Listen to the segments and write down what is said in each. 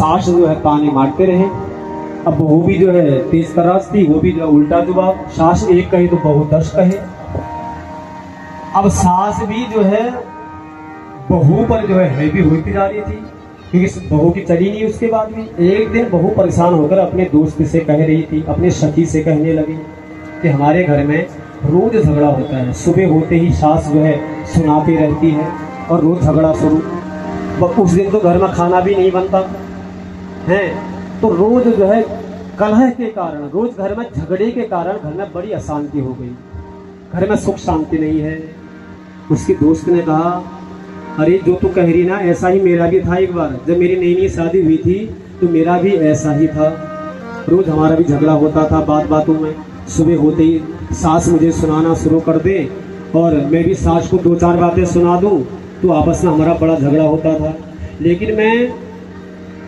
सास जो है ताने मारते रहे। अब बहू भी जो है तेज तराज थी, वो भी जो है उल्टा जवाब, सास एक कहे तो बहू 10 कहे। अब सास भी जो है बहू पर जो है हैवी होती जा रही थी, क्योंकि बहू की चली नहीं। उसके बाद भी एक दिन बहू परेशान होकर अपने दोस्त से कह रही थी, अपने सखी से कहने लगी कि हमारे घर में रोज झगड़ा होता है, सुबह होते ही सास जो है सुनाती रहती है और रोज झगड़ा शुरू। उस दिन तो घर में खाना भी नहीं बनता है, तो रोज जो है कलह के कारण, रोज घर में झगड़े के कारण घर में बड़ी अशांति हो गई, घर में सुख शांति नहीं है। उसके दोस्त ने कहा, अरे जो तू कह रही ना, ऐसा ही मेरा भी था। एक बार जब मेरी नई नई शादी हुई थी तो मेरा भी ऐसा ही था, रोज हमारा भी झगड़ा होता था बात बातों में। सुबह होते ही सास मुझे सुनाना शुरू कर दे और मैं भी सास को 2-4 बातें सुना दूं, तो आपस में हमारा बड़ा झगड़ा होता था। लेकिन मैं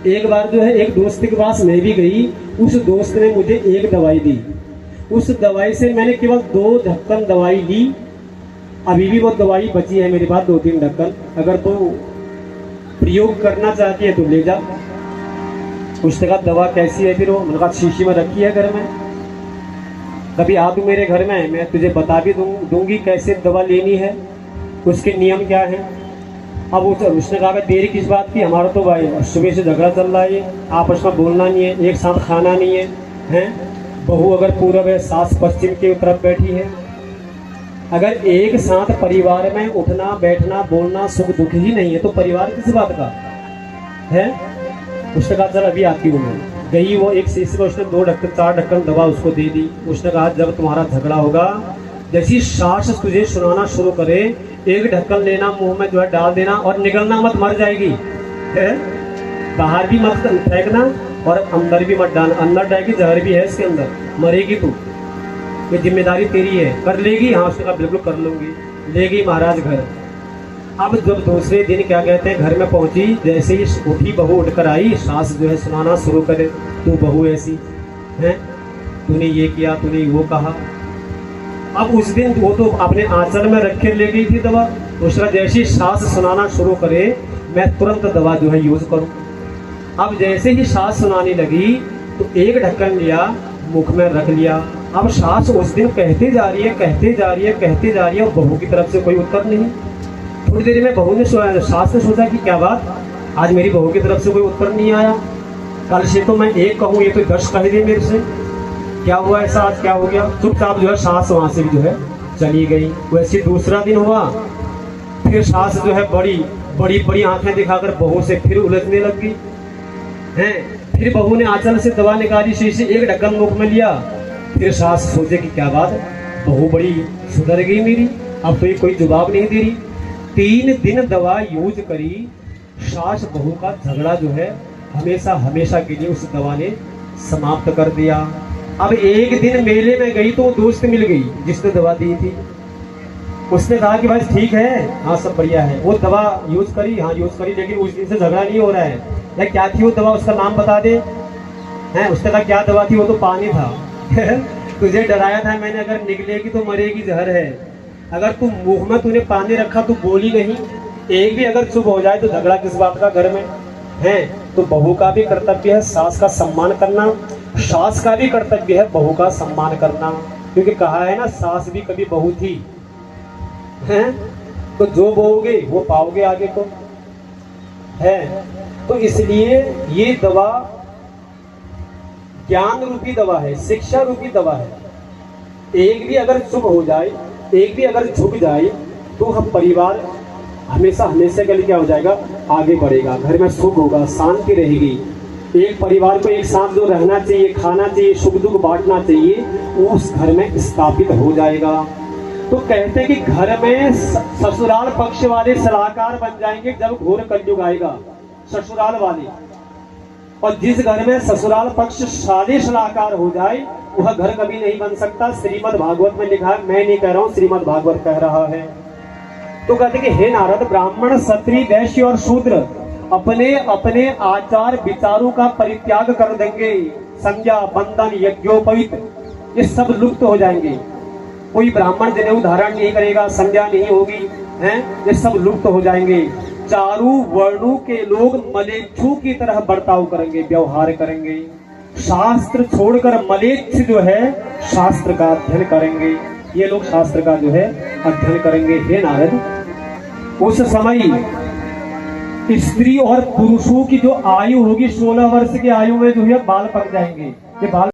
एक बार जो है एक दोस्त के पास मैं भी गई, उस दोस्त ने मुझे एक दवाई दी, उस दवाई से मैंने केवल 2 ढक्कन दवाई ली। अभी भी वो दवाई बची है मेरे पास 2-3 ढक्कन, अगर तो प्रयोग करना चाहती है तो ले जा। उसने कहा दवा कैसी है फिर? वो मैंने कहा शीशी में रखी है घर में, कभी आ तू मेरे घर में, मैं तुझे बता भी दूंगी कैसे दवा लेनी है, उसके नियम क्या है। अब उसने कहा देरी किस बात की, हमारा तो भाई सुबह से झगड़ा चल रहा है, आपस में बोलना नहीं है, एक साथ खाना नहीं है, हैं? बहू अगर पूरब है, सास पश्चिम के तरफ बैठी है। अगर एक साथ परिवार में उठना बैठना बोलना सुख दुख ही नहीं है तो परिवार किस बात का है। उसने कहा चल अभी आती हूँ मैं। गई वो एक शीशी में, उसने 2-4 ढक्कन दवा उसको दे दी। उसने कहा जब तुम्हारा झगड़ा होगा, जैसी सास तुझे सुनाना शुरू करे, 1 ढक्कन लेना, मुंह में जो है डाल देना और निकलना मत, मर जाएगी है? बाहर भी मत फेंकना और अंदर भी मत डालना, अंदर डालेगी जहर भी है इसके अंदर, मरेगी तू, ये जिम्मेदारी तेरी है। कर लेगी? हाँ। उसने कहा बिल्कुल कर लूंगी। ले गई महाराज घर। अब जब दूसरे दिन क्या कहते हैं घर में पहुंची, जैसे ही उठी बहू उठकर आई, सास जो है सुनाना शुरू करे, तू बहू ऐसी है, तूने ये किया, तूने वो कहा। अब उस दिन वो तो अपने आंचल में रख के ले गई थी दवा, दूसरा जैसी सास सुनाना शुरू करे मैं तुरंत दवा जो है यूज करूं। अब जैसे ही सास सुनाने लगी तो 1 ढक्कन लिया, मुख में रख लिया। अब सास उस दिन कहते जा रही है, कहते जा रही है, कहते जा रही है, और बहू की तरफ से कोई उत्तर नहीं। थोड़ी देर में बहू ने सास ने सोचा कि क्या बात, आज मेरी बहू की तरफ से कोई उत्तर नहीं आया, कल से तो मैं 1 कहूँ ये तो 10 कह दी मेरे से, क्या हुआ ऐसा, आज क्या हो गया। चुपचाप जो है सास वहां से भी जो है चली गई। वैसे दूसरा दिन हुआ, फिर सास जो है बड़ी बड़ी बड़ी आंखें दिखाकर बहू से फिर उलझने लग गई है। फिर बहू ने आंचल से दवा निकाली, शीशी 1 ढक्कन मुख में लिया। फिर सास सोचे कि क्या बात, बहू बड़ी सुधर गई मेरी, अब तो ये कोई जवाब नहीं दे रही। 3 दिन दवा यूज करी, सास बहू का झगड़ा जो है हमेशा हमेशा के लिए उस दवा ने समाप्त कर दिया। अब एक दिन मेले में गई तो दोस्त मिल गई जिसने दवा दी थी। उसने कहा कि भाई ठीक है, हाँ सब बढ़िया है, वो दवा यूज करी, हाँ यूज करी, लेकिन उस दिन से झगड़ा नहीं हो रहा है। या क्या थी वो दवा, उसका नाम बता दे। हैं? उसने कहा क्या दवा थी? वो तो पानी था। तुझे डराया था मैंने, अगर निकलेगी तो मरेगी, जहर है। अगर तू मुंह में तूने पानी रखा तो बोली नहीं, एक भी अगर चुप हो जाए तो झगड़ा किस बात का घर में है। तो बहू का भी कर्तव्य है सास का सम्मान करना, सास का भी कर्तव्य है बहू का सम्मान करना, क्योंकि कहा है ना सास भी कभी बहू थी है। तो जो बोओगे वो पाओगे आगे को है। तो इसलिए ये दवा ज्ञान रूपी दवा है, शिक्षा रूपी दवा है। एक भी अगर चुप हो जाए, एक भी अगर झुक जाए तो हम परिवार हमेशा हमेशा के लिए क्या हो जाएगा, आगे बढ़ेगा, घर में सुख होगा, शांति रहेगी। एक परिवार को एक साथ जो रहना चाहिए, खाना चाहिए, सुख दुख बांटना चाहिए, वो उस घर में स्थापित हो जाएगा। तो कहते हैं कि घर में ससुराल पक्ष वाले सलाहकार बन जाएंगे जब घोर कलयुग आएगा, ससुराल वाले। और जिस घर में ससुराल पक्ष सारे सलाहकार हो जाए वह घर कभी नहीं बन सकता। श्रीमद् भागवत में लिखा है, मैं नहीं कह रहा हूं, श्रीमद् भागवत कह रहा है। तो कहते कि हे नारद, ब्राह्मण क्षत्रिय वैश्य और शूद्र अपने अपने आचार विचारों का परित्याग कर देंगे। संज्ञा बंधन यज्ञोपवीत ये सब लुप्त हो जाएंगे। कोई ब्राह्मण जनेऊ धारण नहीं करेगा, संज्ञा नहीं होगी, हैं, ये सब लुप्त हो जाएंगे। चारों वर्णों के लोग मलेच्छु की तरह बर्ताव करेंगे, व्यवहार करेंगे। शास्त्र छोड़कर मलेच्छ जो है शास्त्र का अध्ययन करेंगे। ये लोग शास्त्र का जो है अध्ययन करेंगे। हे नारद, उस समय स्त्री और पुरुषों की जो आयु होगी 16 वर्ष की आयु में जो है बाल पक जाएंगे। ये बाल